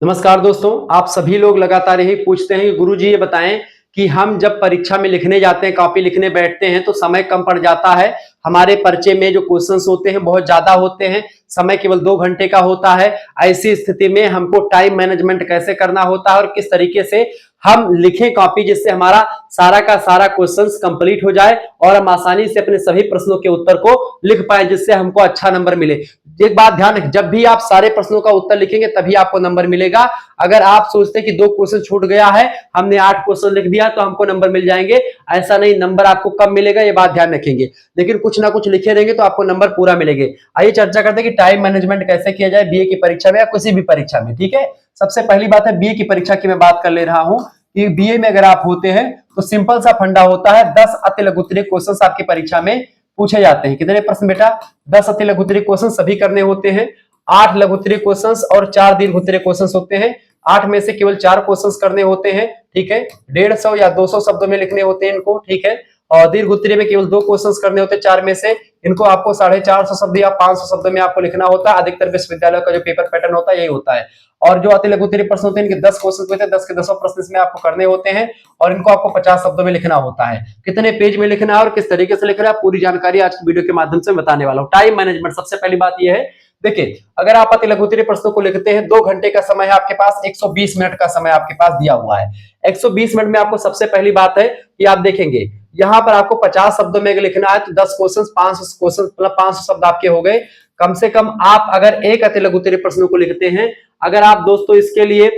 नमस्कार दोस्तों, आप सभी लोग लगातार यही पूछते हैं कि गुरुजी ये बताएं कि हम जब परीक्षा में लिखने जाते हैं, कॉपी लिखने बैठते हैं तो समय कम पड़ जाता है। हमारे पर्चे में जो क्वेश्चंस होते हैं बहुत ज्यादा होते हैं, समय केवल 2 घंटे का होता है। ऐसी स्थिति में हमको टाइम मैनेजमेंट कैसे करना होता है और किस तरीके से हम लिखें कॉपी जिससे हमारा सारा का सारा क्वेश्चंस कंप्लीट हो जाए और हम आसानी से अपने सभी प्रश्नों के उत्तर को लिख पाए जिससे हमको अच्छा नंबर मिले। एक बात ध्यान रखें, जब भी आप सारे प्रश्नों का उत्तर लिखेंगे तभी आपको नंबर मिलेगा। अगर आप सोचते हैं कि 2 क्वेश्चन छूट गया है, हमने 8 क्वेश्चन लिख दिया तो हमको नंबर मिल जाएंगे, ऐसा नहीं, नंबर आपको कम मिलेगा, ये बात ध्यान रखेंगे। लेकिन कुछ ना कुछ लिखे रहेंगे तो आपको नंबर पूरा मिलेंगे। आइए चर्चा करते हैं कि टाइम मैनेजमेंट कैसे किया जाए बीए की परीक्षा में या किसी भी परीक्षा में। ठीक है, सबसे पहली बात है बीए की परीक्षा की मैं बात कर ले रहा हूं कि बीए में अगर आप होते हैं तो सिंपल सा फंडा होता है, 10 अति लघु उत्तरीय क्वेश्चंस आपकी परीक्षा में पूछे जाते हैं। कितने प्रश्न बेटा? 10 अति लघु उत्तरीय क्वेश्चन सभी करने होते हैं। 8 लघु उत्तरीय क्वेश्चंस और 4 दीर्घ उत्तरीय क्वेश्चंस होते हैं। 8 में से केवल 4 क्वेश्चंस करने होते हैं। ठीक है, 150 या 200 शब्दों में लिखने होते हैं इनको। ठीक है, और दीर्घ उत्तरीय में केवल 2 क्वेश्चंस करने होते हैं 4 में से। इनको आपको 450 शब्द या 500 शब्दों में आपको लिखना होता है। अधिकतर विश्वविद्यालयों का जो पेपर पैटर्न होता है यही होता है। और जो अति लघु उत्तरीय प्रश्न होते हैं इनके 10 क्वेश्चन होते हैं, 10 के 10 प्रश्न इसमें आपको करने होते हैं और इनको आपको 50 शब्दों में लिखना होता है। कितने पेज में लिखना है और किस तरीके से लिखना है पूरी जानकारी आज की वीडियो के माध्यम से बताने वाला हूं। टाइम मैनेजमेंट, सबसे पहली बात यह है, देखिए अगर आप अति लघु उत्तरीय प्रश्नों को लिखते हैं 2 घंटे का समय है आपके पास, 120 मिनट का समय आपके पास दिया हुआ है। 120 मिनट में आपको सबसे पहली बात है कि आप देखेंगे यहां पर आपको 50 शब्दों में लिखना है तो 10 क्वेश्चन 500 क्वेश्चन मतलब 500 शब्द आपके हो गए। कम से कम आप अगर एक अति लघु उत्तरीय प्रश्नों को लिखते हैं, अगर आप दोस्तों इसके लिए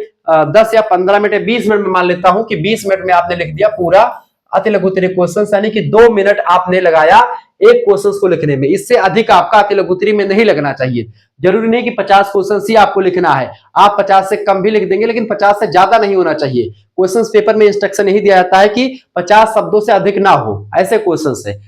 10 या 15 मिनट या 20 मिनट में मान लेता हूं कि 20 मिनट में आपने लिख दिया पूरा अति लघु उत्तरीय क्वेश्चन, यानी कि 2 मिनट आपने लगाया एक क्वेश्चन को लिखने में। इससे अधिक आपका अति लघु उत्तरीय में नहीं लगना चाहिए। जरूरी नहीं कि 50 क्वेश्चन ही आपको लिखना है, आप 50 से कम भी लिख देंगे लेकिन 50 से ज्यादा नहीं होना चाहिए। क्वेश्चन पेपर में इंस्ट्रक्शन यही दिया जाता है कि 50 शब्दों से अधिक ना हो, ऐसे क्वेश्चन से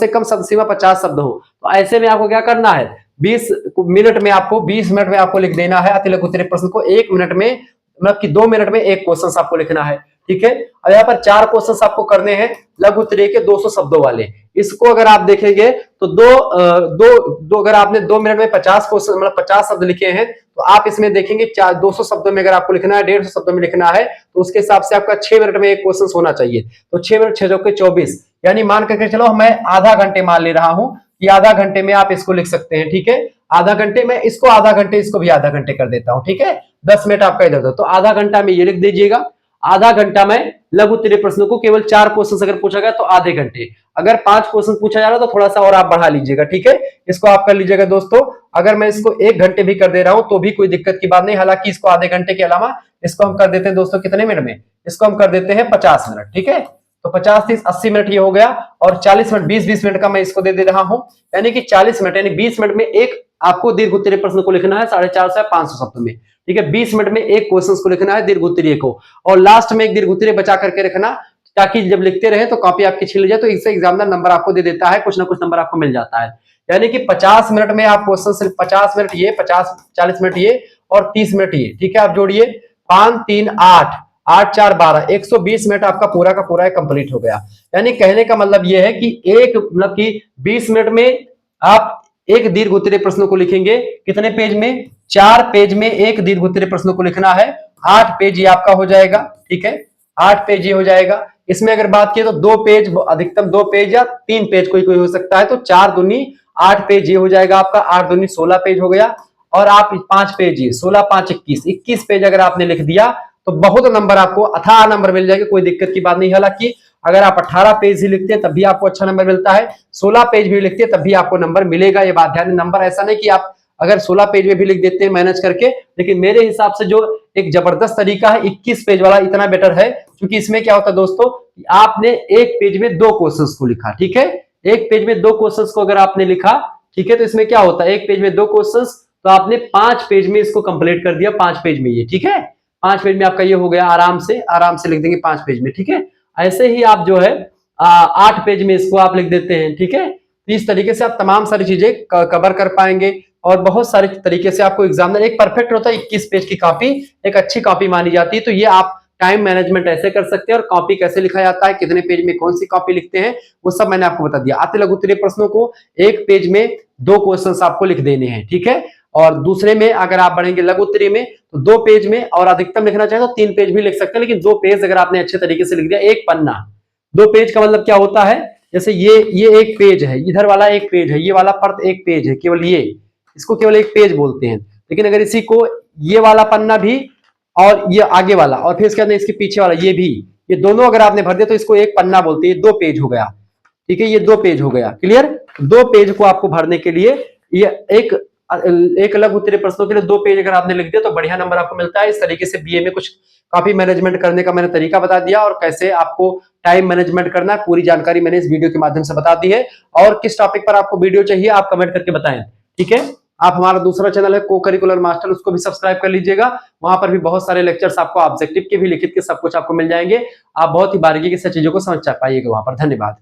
कम शब्द सीमा 50 शब्द हो। तो ऐसे में आपको क्या करना है, 20 मिनट में आपको लिख देना है अति लघु उत्तरीय प्रश्न को। 1 मिनट में मतलब कि 2 मिनट में एक क्वेश्चन आपको लिखना है। ठीक है, और यहाँ पर 4 क्वेश्चन आपको करने हैं लघु उत्तरीय के 200 शब्दों वाले। इसको अगर आप देखेंगे तो अगर आपने 2 मिनट में 50 क्वेश्चन मतलब 50 शब्द लिखे हैं तो आप इसमें देखेंगे 200 शब्दों में अगर आपको लिखना है, 150 शब्दों में लिखना है तो उसके हिसाब से आपका 6 मिनट में एक क्वेश्चन होना चाहिए। तो 6 मिनट 6 चौके 24, यानी मान करके चलो मैं आधा घंटे मान ले रहा हूं कि आधा घंटे में आप इसको लिख सकते हैं। ठीक है, आधा घंटे में इसको आधा घंटे, इसको भी आधा घंटे कर देता हूं। ठीक है, 10 मिनट आपका इधर, तो आधा घंटा में ये लिख दीजिएगा। आधा घंटा में लघु उत्तरीय प्रश्नों को केवल 4 क्वेश्चन अगर पूछा गया तो आधे घंटे, अगर 5 क्वेश्चन पूछा जा रहा है तो थोड़ा सा और आप बढ़ा लीजिएगा। ठीक है, इसको आप कर लीजिएगा दोस्तों। अगर मैं इसको 1 घंटे भी कर दे रहा हूं तो भी कोई दिक्कत की बात नहीं। हालांकि इसको आधे घंटे के अलावा इसको हम कर देते हैं दोस्तों कितने मिनट में, इसको हम कर देते हैं 50 मिनट। ठीक है, तो 50 30 80 मिनट ये हो गया और 40 मिनट 20 मिनट का मैं इसको दे रहा हूं, यानी कि 40 मिनट, यानी 20 मिनट में एक आपको दीर्घ उत्तरीय प्रश्न को लिखना है 450 या 500 शब्दों में। ठीक है, 20 मिनट में एक क्वेश्चन को लिखना है दीर्घ उत्तरीय को, और लास्ट में एक दीर्घ उत्तरीय बचा करके रखना ताकि जब लिखते रहे तो कॉपी आपकी छिल जाए, तो इससे एग्जामिनर नंबर आपको दे देता है, कुछ ना कुछ नंबर आपको मिल जाता है। यानी कि 50 मिनट में आप क्वेश्चन सिर्फ 50 मिनट ये, 40 मिनट ये और 30 मिनट ये। ठीक है, आप जोड़िए 5 3 8 8 4 12, 120 मिनट आपका पूरा का पूरा कंप्लीट हो गया। यानी कहने का मतलब यह है कि 20 मिनट में आप एक दीर्घ उत्तरीय प्रश्नों को लिखेंगे। कितने पेज में? 4 पेज में एक दीर्घ उत्तरीय प्रश्नों को लिखना है। 8 पेज ये आपका हो जाएगा। ठीक है, 8 पेज ये हो जाएगा। इसमें अगर बात की तो 2 पेज, अधिकतम 2 पेज या 3 पेज कोई कोई हो सकता है, तो 4 दूनी 8 पेज ये हो जाएगा आपका। 8 दूनी 16 पेज हो गया और आप 5 पेज ये 16 5 21 पेज अगर आपने लिख दिया तो बहुत नंबर आपको अथाह नंबर मिल जाएगा, कोई दिक्कत की बात नहीं। हालांकि अगर आप 18 पेज ही लिखते हैं तब भी आपको अच्छा नंबर मिलता है, 16 पेज भी लिखते हैं तब भी आपको नंबर मिलेगा। ये बात ध्यान, नंबर ऐसा नहीं कि आप अगर 16 पेज में भी लिख देते हैं मैनेज करके, लेकिन मेरे हिसाब से जो एक जबरदस्त तरीका है 21 पेज वाला, इतना बेटर है। क्योंकि इसमें क्या होता है दोस्तों, आपने एक पेज में 2 क्वेश्चंस को लिखा। ठीक है, एक पेज में 2 क्वेश्चंस को अगर आपने लिखा, ठीक है, तो इसमें क्या होता है, एक पेज में 2 क्वेश्चंस तो आपने 5 पेज में इसको कंप्लीट कर दिया, 5 पेज में ये। ठीक है, 5 पेज में आपका ये हो गया, आराम से लिख देंगे 5 पेज में। ठीक है, ऐसे ही आप जो है 8 पेज में इसको आप लिख देते हैं। ठीक है, तो इस तरीके से आप तमाम सारी चीजें कवर कर पाएंगे और बहुत सारे तरीके से आपको एग्जामिनर, एक परफेक्ट होता है 21 पेज की कॉपी, एक अच्छी कॉपी मानी जाती है। तो ये आप टाइम मैनेजमेंट ऐसे कर सकते हैं और कॉपी कैसे लिखा जाता है, कितने पेज में कौन सी कॉपी लिखते हैं, वो सब मैंने आपको बता दिया। अति लघु उत्तरीय प्रश्नों को एक पेज में 2 क्वेश्चंस आपको लिख देने हैं। ठीक है, और दूसरे में अगर आप बढ़ेंगे लघु उत्तरीय में तो 2 पेज में, और अधिकतम लिखना चाहे तो 3 पेज भी लिख सकते हैं, लेकिन 2 पेज अगर आपने अच्छे तरीके से लिख दिया, एक पन्ना। 2 पेज का मतलब क्या होता है, जैसे ये एक पेज है, इधर वाला एक पेज है, ये वाला पर्त एक पेज है, केवल ये, इसको केवल एक पेज बोलते हैं। लेकिन अगर इसी को ये वाला पन्ना भी और ये आगे वाला और फिर इसके अंदर इसके पीछे वाला ये भी, ये दोनों अगर आपने भर दिया तो इसको एक पन्ना बोलते हैं। 2 पेज हो गया, ठीक है, ये 2 पेज हो गया। क्लियर? 2 पेज को आपको भरने के लिए ये एक लघु उत्तरीय प्रश्नों के लिए 2 पेज अगर आपने लिख दिया तो बढ़िया नंबर आपको मिलता है। इस तरीके से बीए में कुछ कॉपी मैनेजमेंट करने का मैंने तरीका बता दिया और कैसे आपको टाइम मैनेजमेंट करना है, पूरी जानकारी मैंने इस वीडियो के माध्यम से बता दी है। और किस टॉपिक पर आपको वीडियो चाहिए आप कमेंट करके बताएं, ठीक है। आप हमारा दूसरा चैनल है को करिकुलर मास्टर, उसको भी सब्सक्राइब कर लीजिएगा। वहां पर भी बहुत सारे लेक्चर्स आपको ऑब्जेक्टिव के भी, लिखित के, सब कुछ आपको मिल जाएंगे। आप बहुत ही बारीकी से चीजों को समझ पाइएगा वहां पर। धन्यवाद।